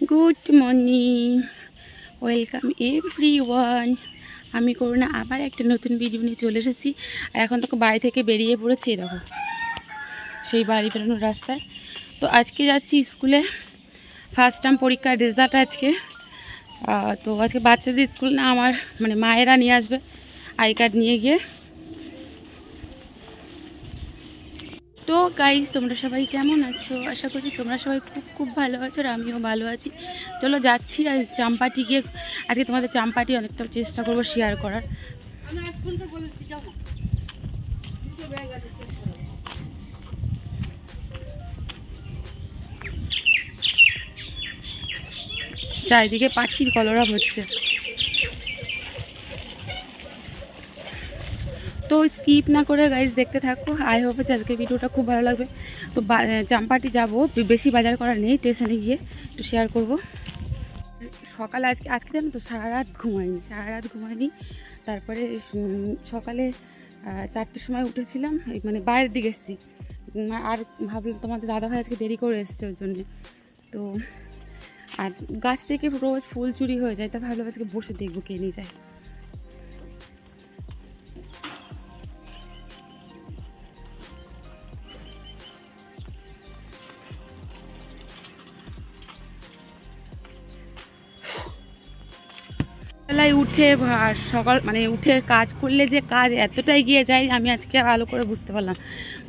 Good morning, welcome everyone. আমি করুণা আবার একটা নতুন ভিডিও নিয়ে চলে এসেছি। আর এখন তো বাড়ি থেকে বেরিয়ে পড়েছি, দেখো সেই বাড়ি বেরোনোর রাস্তায়। তো আজকে যাচ্ছি স্কুলে, ফার্স্ট টার্ম পরীক্ষার রেজাল্ট আজকে। তো আজকে বাচ্চাদের স্কুল না, আমার মানে মায়েরা নিয়ে আসবে আই কার্ড নিয়ে গিয়ে। তো গাইস, তোমরা সবাই কেমন আছো? আশা করছি তোমরা সবাই খুব খুব ভালো আছো, আর আমিও ভালো আছি। চলো যাচ্ছি আর চাম্পাটি গিয়ে আজকে তোমাদের চাম্পাটি অনেকটা চেষ্টা করবো শেয়ার করার। চারিদিকে পাখির কলরব হচ্ছে, তো স্কিপ না করে গাইজ দেখতে থাকো। আই হোপ যে আজকে ভিডিওটা খুব ভালো লাগবে। তো চাম্পাটি যাবো, বেশি বাজার করা নেই, স্টেশনে গিয়ে একটু শেয়ার করব। সকালে আজকে জানো তো সারা রাত ঘুমাইনি। তারপরে সকালে 4টের সময় উঠেছিলাম, মানে বাইরের দিকে এসেছি। আর ভাবলাম তোমাদের দাদাভাই আজকে দেরি করে এসেছে ওই জন্যে। তো আর গাছ থেকে রোজ ফুল চুরি হয়ে যায়, তা ভালো আজকে বসে দেখবো কে নিয়ে যায়। বেলায় উঠে মানে উঠে কাজ করলে যে কাজ এতটাই এগিয়ে যায়, আমি আজকে ভালো করে বুঝতে পারলাম।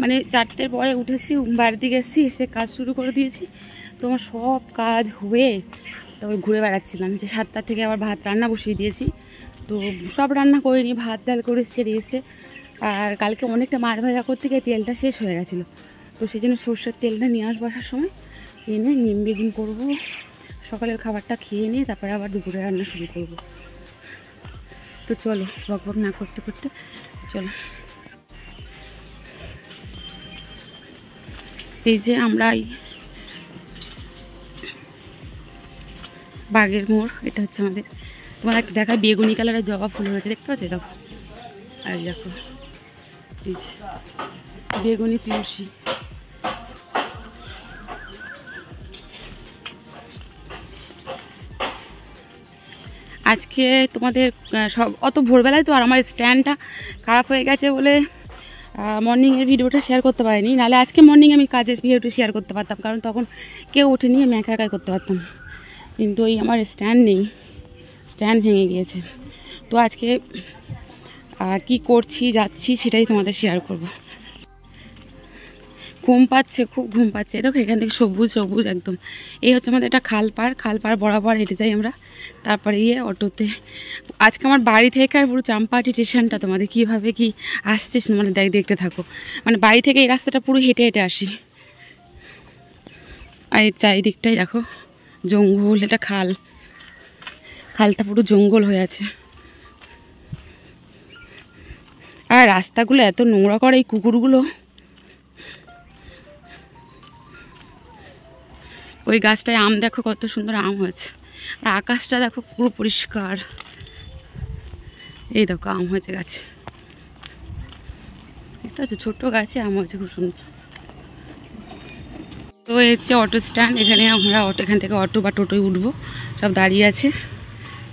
মানে 4টের পরে উঠেছি, বাড়ির দিকে এসেছি, এসে কাজ শুরু করে দিয়েছি। তোমার সব কাজ হয়ে তারপর ঘুরে বেড়াচ্ছিলাম, যে 7টা থেকে আবার ভাত রান্না বসিয়ে দিয়েছি। তো সব রান্না করে নিই, ভাত ডাল করে সেরে এসে। আর কালকে অনেকটা মাছ ভাজা করতে গিয়ে তেলটা শেষ হয়ে গেছিলো, তো সেই জন্য সর্ষের তেলটা নিয়ে আসবো আসার সময়, এনে নিম বেগুন করবো। সকালের খাবারটা খেয়ে নিয়ে তারপরে আবার দুপুরে রান্না শুরু করবো। তো চলো বক না করতে করতে চলো। এই যে আমরা বাগের মোড়, এটা হচ্ছে আমাদের। তোমার একটা দেখায় বেগুনি কালারের জবা ফুল হয়েছে, দেখতে পাচ্ছ? দেখো, আর দেখো এই যে বেগুনি তুলসী। আজকে তোমাদের সব অত ভোরবেলায় তো আর আমার স্ট্যান্ডটা খারাপ হয়ে গেছে বলে মর্নিংয়ের ভিডিওটা শেয়ার করতে পারিনি। নাহলে আজকে মর্নিং আমি কাজের ভিডিওটা শেয়ার করতে পারতাম, কারণ তখন কেউ ওঠে নিয়ে আমি একা একাই করতে পারতাম। কিন্তু ওই আমার স্ট্যান্ড নেই, স্ট্যান্ড ভেঙে গিয়েছে। তো আজকে কি করছি যাচ্ছি সেটাই তোমাদের শেয়ার করব। ঘুম পাচ্ছে, খুব ঘুম পাচ্ছে। দেখো এখান থেকে সবুজ সবুজ একদম। এই হচ্ছে আমাদের একটা খাল পার বরাবর হেঁটে যাই আমরা, তারপরে অটোতে। আজকে আমার বাড়ি থেকে আর পুরো চাম্পাহাটি স্টেশনটা তোমাদের কীভাবে কি আসছে মানে দেখতে থাকো। মানে বাড়ি থেকে এই রাস্তাটা পুরো হেঁটে হেঁটে আসি। আর এই চারিদিকটাই দেখো জঙ্গল, এটা খালটা পুরো জঙ্গল হয়ে আছে। আর রাস্তাগুলো এত নোংরা করে এই কুকুরগুলো। ওই গাছটায় আম দেখো কত সুন্দর আম হয়েছে, আর আকাশটা দেখো পুরো পরিষ্কার। এই দেখো আম হয়েছে গাছে, দেখতে পাচ্ছ? ছোট্ট গাছে আম হয়েছে, খুব সুন্দর। তো এই হচ্ছে অটো স্ট্যান্ড, এখানে আমরা এখান থেকে অটো বা টোটোয় উঠবো, সব দাঁড়িয়ে আছে।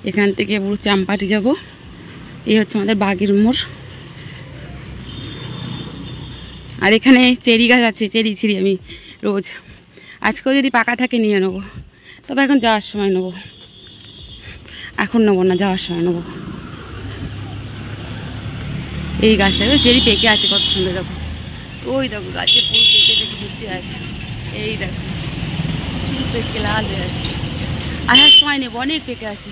এখান থেকে পুরো চাম্পাহাটি যাব। এই হচ্ছে আমাদের বাগের মোড়। আর এখানে চেরি গাছ আছে, চেরি ছিঁড়ি আমি রোজ। আজকেও যদি পাকা থাকে নিয়ে নেবো, তবে এখন যাওয়ার সময় নেবো, এখন নেবো না, যাওয়ার সময় নেবো। এই গাছটা চেরি পেকে আছে কত সুন্দর, দেখো। ওই দেখো গাছে পুরো পেকে দেখে ঘুরতে আছে। এই দেখো পেকে লাল হয়ে আছে, আসার সময় নেবো, অনেক পেকে আছে।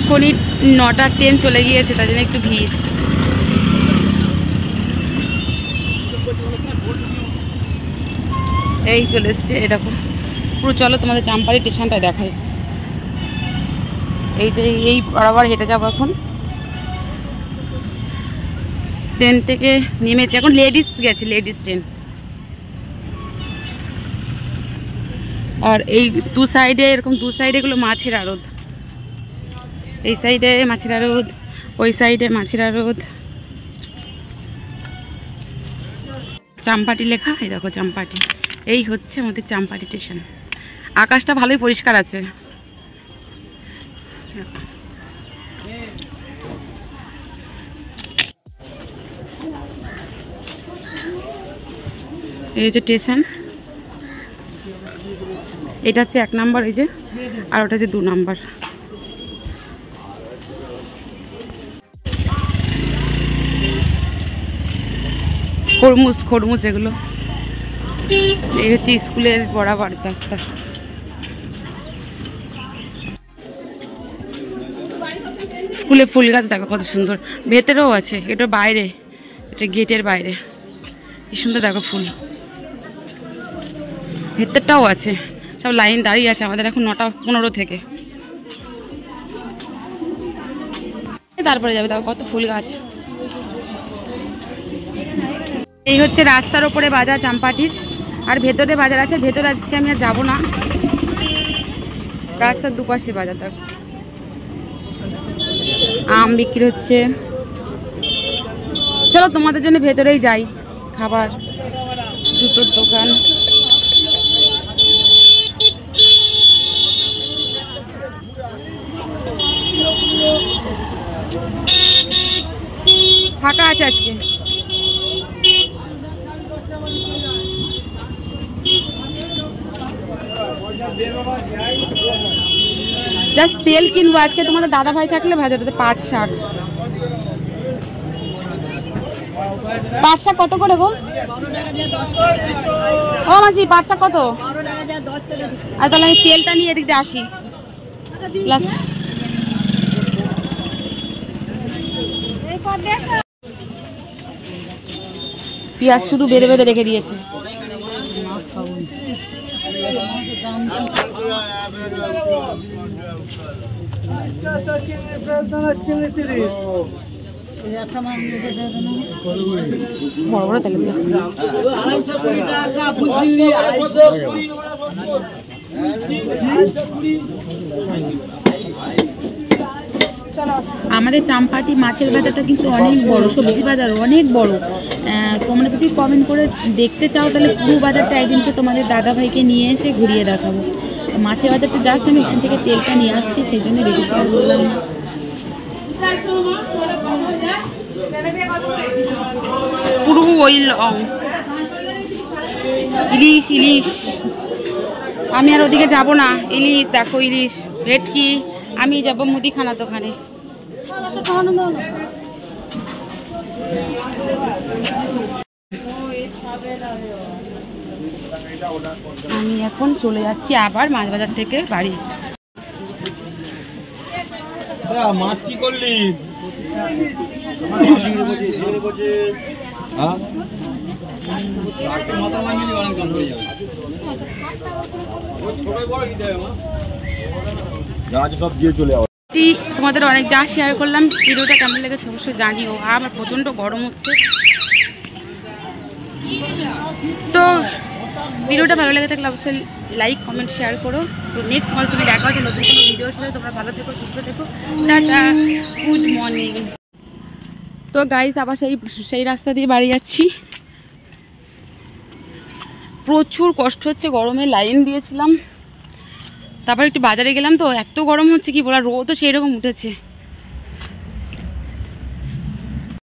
এখনই 9টার ট্রেন চলে গিয়েছে, তার জন্য একটু ভিড়। এই চলে এসছে, এই দেখো পুরো। চলো তোমাদের চাম্পাহাটি স্টেশনটা দেখাই। এই যে এই বরাবর হেঁটে যাবো এখন। ট্রেন থেকে নেমেছি, এখন লেডিস গেছে, লেডিস ট্রেন। আর এই দু সাইডে এরকম এগুলো মাছের আড়ত। এই সাইডে মাছের আড়ত, ওই সাইডে মাছের আড়ত। চাম্পাটি লেখা, এই দেখো চাম্পাটি। এই হচ্ছে আমাদের চাম্পাটি স্টেশন। আকাশটা ভালোই পরিষ্কার আছে। এই হচ্ছে স্টেশন, এটা হচ্ছে 1 নম্বর, এই যে, আর ওটা হচ্ছে 2 নম্বর। খরমুজ খরমুজ এগুলো। এই হচ্ছে স্কুলের বরাবর রাস্তা। স্কুলে ফুল গাছ দেখো কত সুন্দর, ভেতরেও আছে, এটা বাইরে, এটা গেটের বাইরে, কি সুন্দর দেখো ফুল। ভেতরটাও আছে, সব লাইন দাঁড়িয়ে আছে। আমাদের এখন 9:15 থেকে। তারপরে যাবে, দেখো কত ফুল গাছ। এই হচ্ছে রাস্তার ওপরে বাজার চাম্পাটির, আর ভেতরে বাজার আছে। ভেতরে আজকে আমি আর যাবো না, রাস্তার দুপাশে বাজার। দেখো আম বিক্রি হচ্ছে। চলো তোমাদের জন্য ভেতরেই যাই। খাবার, জুতোর দোকান। ফাঁকা আছে আজকে। জাস্ট তেল কিনবো আজকে। তোমাদের দাদা ভাই থাকলে ভাজা দিতে। পাট শাক, পাট শাক কত করে গো? ও মাসি, পাট শাক কত? আর তাহলে আমি তেলটা নিয়ে এদিক দিয়ে আসি। পেঁয়াজ শুধু বেঁধে বেঁধে রেখে দিয়েছে। বড় বড় তেল আমাদের চাম্পাটি মাছের বাজারটা কিন্তু অনেক বড়, সবজি বাজার অনেক বড়। তোমরা যদি কমেন্ট করে দেখতে চাও তাহলে পুরো বাজারটা একদিনকে তোমাদের দাদা ভাইকে নিয়ে এসে ঘুরিয়ে দেখাবো। মাছের বাজারটা জাস্ট আমি এখান থেকে তেলটা নিয়ে আসছি, সেই জন্য বেশি শেয়ার করলাম না। পুরো ওই ইলিশ ইলিশ, আমি আর ওদিকে যাব না। ইলিশ দেখো, ইলিশ, ভেটকি। আমি যাব মুদিখানা দোকানে। আমি এখন চলে যাচ্ছি আবার মাছ বাজার থেকে বাড়ি। মাছ কি করলি? তোমাদের অনেক যা শেয়ার করলাম, ভিডিওটা কেমন লেগেছে অবশ্যই জানিও। আমার প্রচন্ড গরম হচ্ছে, তো ভিডিওটা ভালো লেগে থাকলে অবশ্যই লাইক কমেন্ট শেয়ার করো। তো নেক্সট তোমার সঙ্গে দেখা হচ্ছে নতুন কোনো ভিডিওর সাথে। তোমরা ভালো থেকো, সুস্থ থেকো, টাটা, গুড মর্নিং। তো গাইস আবার সেই রাস্তা দিয়ে বাড়ি যাচ্ছি। প্রচুর কষ্ট হচ্ছে গরমে, লাইন দিয়েছিলাম, তারপর একটু বাজারে গেলাম। তো এত গরম হচ্ছে কি বলার, রোদও সেই রকম উঠেছে।